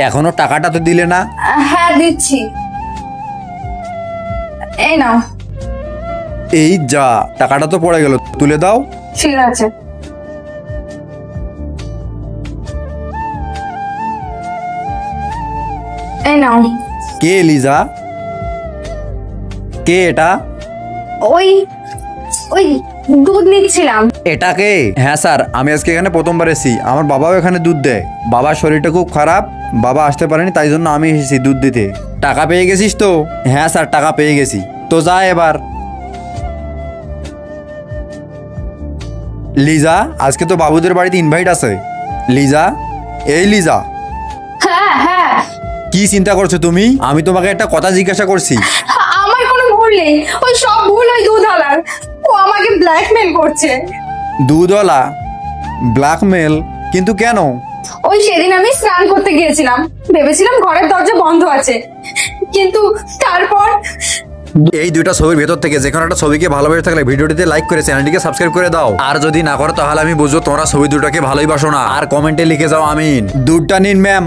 এখনো টাকাটা তো দিলে না। হ্যাঁ দিচ্ছি, এই নাও। এই যা, টাকাটা তো পড়ে গেল, তুলে দাও। ঠিক আছে। এই নাও। কে লিজা? কে এটা? ওই ওই দুধ নিচ্ছিলাম। এটা কে? হ্যাঁ স্যার, আমি আজকে এখানে প্রথমবার এসেছি। আমার বাবাও এখানে দুধ দেয়। বাবার শরীরটা খুব খারাপ, বাবা আসতে পারেনি, তাই জন্য আমি এসেছি দুধ দিতে। টাকা পেয়ে গেছিস তো? হ্যাঁ স্যার, টাকা পেয়ে গেছি। তো যা এবার। লিজা, আজকে তো বাবুদের বাড়িতে ইনভাইট আছে। লিজা, এই লিজা, হ্যাঁ হ্যাঁ। কি চিন্তা করছো তুমি? আমি তোমাকে একটা কথা জিজ্ঞাসা করছি। আমার কোনো ভুল নেই, ওই সব ভুল ওই দুধওয়ালার। ও আমাকে ব্ল্যাকমেল করছে। দুধওয়ালা? ব্ল্যাকমেল? কিন্তু কেন? ওই সেদিন আমি স্নান করতে গিয়েছিলাম, ভেবেছিলাম ঘরের দরজা বন্ধ আছে, কিন্তু তারপর এই দুইটা ছবির ভেতর থেকে যে কোনো একটা ছবিকে ভালোবেসে থাকলে ভিডিওটিতে লাইক করে চ্যানেলটিকে সাবস্ক্রাইব করে দাও। আর যদি না করো তাহলে আমি বুঝবো তোমরা ছবি দুটাকে ভালোই বাসো না। আর কমেন্টে লিখে যাও আমিন। দুধটা নিন ম্যাম।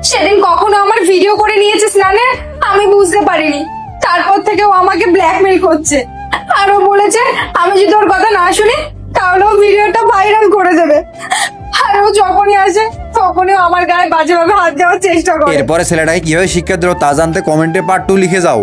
সেদিন কখনো আমার ভিডিও করে নিয়েছে স্নানে, আমি বুঝতে পারিনি। তারপর থেকে ও আমাকে ব্ল্যাকমেল করছে, আর ও বলেছে আমি যদি ওর কথা না শুনি তাহলে ও ভিডিওটা ভাইরাল করে দেবে। আর ও যখনই আসে তখনই ও আমার গায়ে বাজেভাবে হাত দেওয়ার চেষ্টা করে। এরপরে ছেলেটাকে কিভাবে শিক্ষা দিল তা জানতে কমেন্টে পার্ট 2 লিখে যাও।